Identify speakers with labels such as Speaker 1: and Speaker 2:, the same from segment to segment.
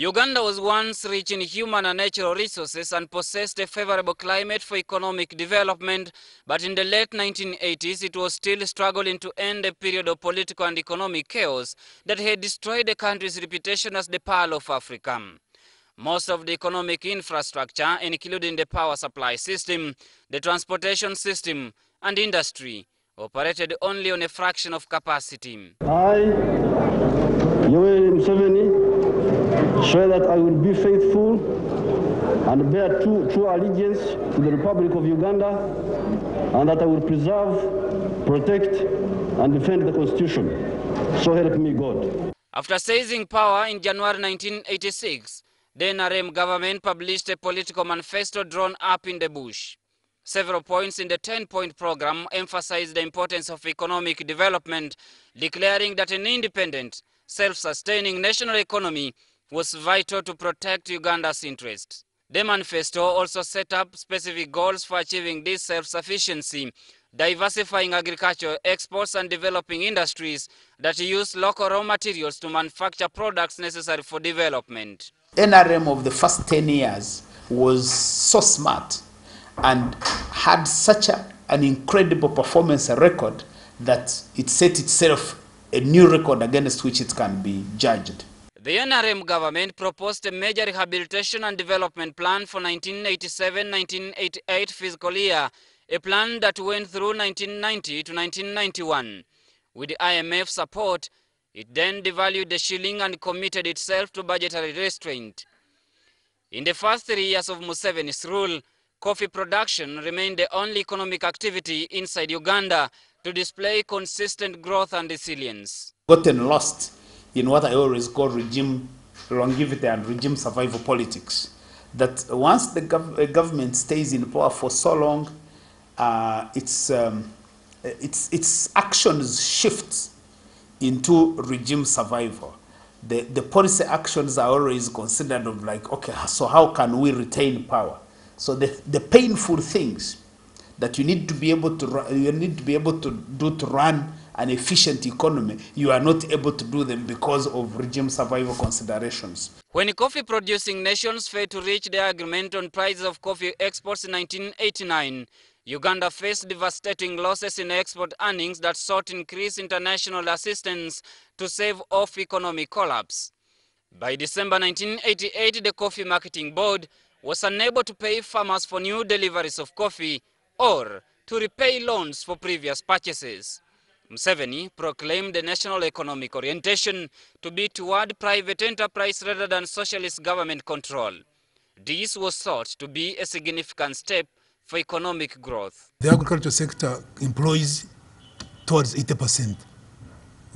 Speaker 1: Uganda was once rich in human and natural resources and possessed a favorable climate for economic development, but in the late 1980s it was still struggling to end a period of political and economic chaos that had destroyed the country's reputation as the Pearl of Africa. Most of the economic infrastructure, including the power supply system, the transportation system, and industry, operated only on a fraction of capacity.
Speaker 2: I, Yoweri Museveni, swear that I will be faithful and bear true allegiance to the Republic of Uganda, and that I will preserve, protect, and defend the Constitution. So help me God.
Speaker 1: After seizing power in January 1986, the NRM government published a political manifesto drawn up in the bush. Several points in the 10-point program emphasized the importance of economic development, declaring that an independent, self-sustaining national economy was vital to protect Uganda's interests. The manifesto also set up specific goals for achieving this self-sufficiency, diversifying agricultural exports and developing industries that use local raw materials to manufacture products necessary for development.
Speaker 3: NRM of the first 10 years was so smart and had such an incredible performance record that it set itself a new record against which it can be judged.
Speaker 1: The NRM government proposed a major rehabilitation and development plan for 1987-1988 fiscal year, a plan that went through 1990 to 1991. With IMF support, it then devalued the shilling and committed itself to budgetary restraint. In the first 3 years of Museveni's rule, coffee production remained the only economic activity inside Uganda to display consistent growth and resilience.
Speaker 3: Gotten lost in what I always call regime longevity and regime survival politics. That once the government stays in power for so long, its actions shift into regime survival. The policy actions are always considered of like, okay, so how can we retain power? So the painful things that you need to be able to do to run an efficient economy, you are not able to do them because of regime survival considerations.
Speaker 1: When coffee-producing nations failed to reach the agreement on prices of coffee exports in 1989, Uganda faced devastating losses in export earnings that sought increased international assistance to save off economic collapse. By December 1988, the Coffee Marketing Board was unable to pay farmers for new deliveries of coffee or to repay loans for previous purchases. Museveni proclaimed the national economic orientation to be toward private enterprise rather than socialist government control. This was thought to be a significant step for economic growth.
Speaker 4: The agriculture sector employs towards 80%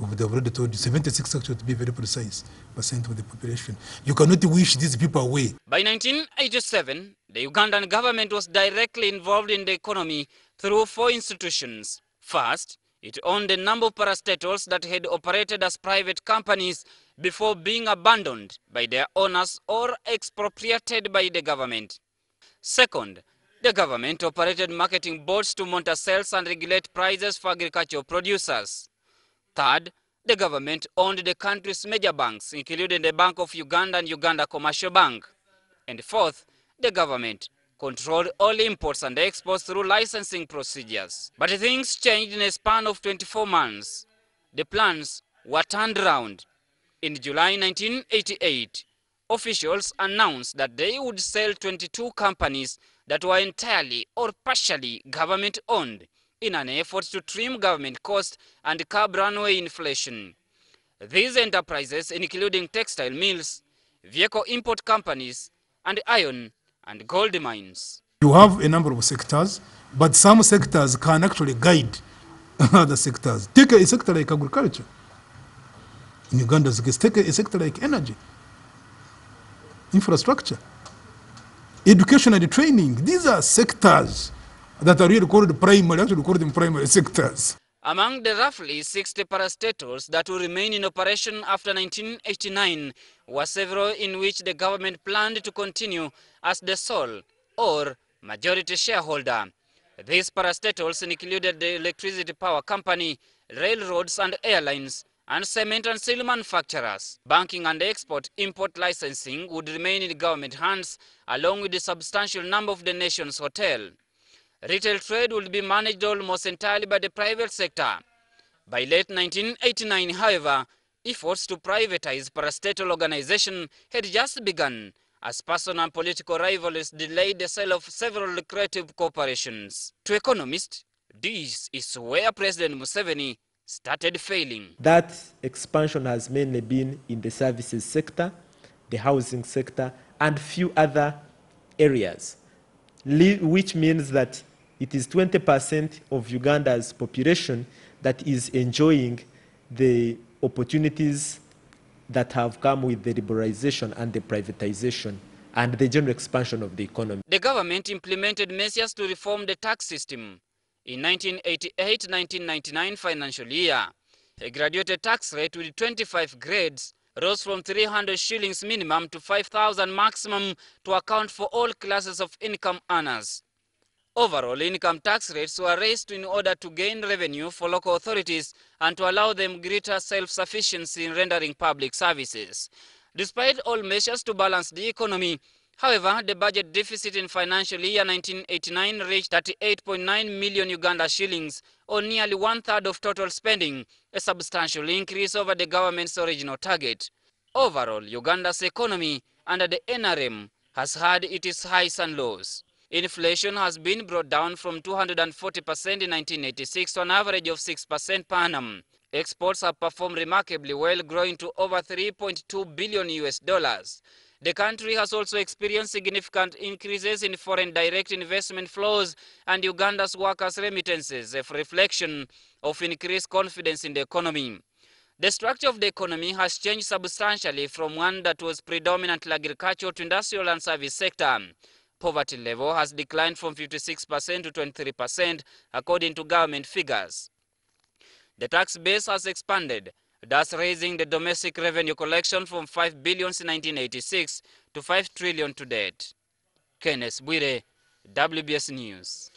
Speaker 4: of the already told you, 76 actually to be very precise, percent of the population. You cannot wish these people away.
Speaker 1: By 1987, the Ugandan government was directly involved in the economy through 4 institutions. First, it owned a number of parastatals that had operated as private companies before being abandoned by their owners or expropriated by the government. Second, the government operated marketing boards to monitor sales and regulate prices for agricultural producers. Third, the government owned the country's major banks, including the Bank of Uganda and Uganda Commercial Bank. And fourth, the government controlled all imports and exports through licensing procedures. But things changed in a span of 24 months. The plans were turned around. In July 1988, officials announced that they would sell 22 companies that were entirely or partially government-owned in an effort to trim government costs and curb runaway inflation. These enterprises, including textile mills, vehicle import companies, and iron and gold mines.
Speaker 4: You have a number of sectors, but some sectors can actually guide other sectors. Take a sector like agriculture. In Uganda's case, take a sector like energy, infrastructure, education and training. These are sectors that are really called primary, actually call them primary sectors.
Speaker 1: Among the roughly 60 parastatals that will remain in operation after 1989 were several in which the government planned to continue as the sole or majority shareholder. These parastatals included the electricity power company, railroads and airlines, and cement and steel manufacturers. Banking and export-import licensing would remain in government hands, along with the substantial number of the nation's hotels. Retail trade would be managed almost entirely by the private sector. By late 1989, however, efforts to privatize parastatal organizations had just begun, as personal and political rivalries delayed the sale of several lucrative corporations. To economists, this is where President Museveni started failing.
Speaker 5: That expansion has mainly been in the services sector, the housing sector, and few other areas, which means that it is 20% of Uganda's population that is enjoying the opportunities that have come with the liberalization and the privatization and the general expansion of the economy.
Speaker 1: The government implemented measures to reform the tax system. In 1988-1999 financial year, a graduated tax rate with 25 grades rose from 300 shillings minimum to 5,000 maximum to account for all classes of income earners. Overall income tax rates were raised in order to gain revenue for local authorities and to allow them greater self-sufficiency in rendering public services. Despite all measures to balance the economy, however, the budget deficit in financial year 1989 reached 38.9 million Uganda shillings, or nearly one-third of total spending, a substantial increase over the government's original target. Overall, Uganda's economy under the NRM has had its highs and lows. Inflation has been brought down from 240% in 1986 to an average of 6% per annum. Exports have performed remarkably well, growing to over $3.2 billion. The country has also experienced significant increases in foreign direct investment flows and Uganda's workers' remittances, a reflection of increased confidence in the economy. The structure of the economy has changed substantially from one that was predominantly agricultural to industrial and service sector. Poverty level has declined from 56% to 23%, according to government figures. The tax base has expanded, thus raising the domestic revenue collection from 5 billion in 1986 to 5 trillion to date. Kenneth Bwire, WBS News.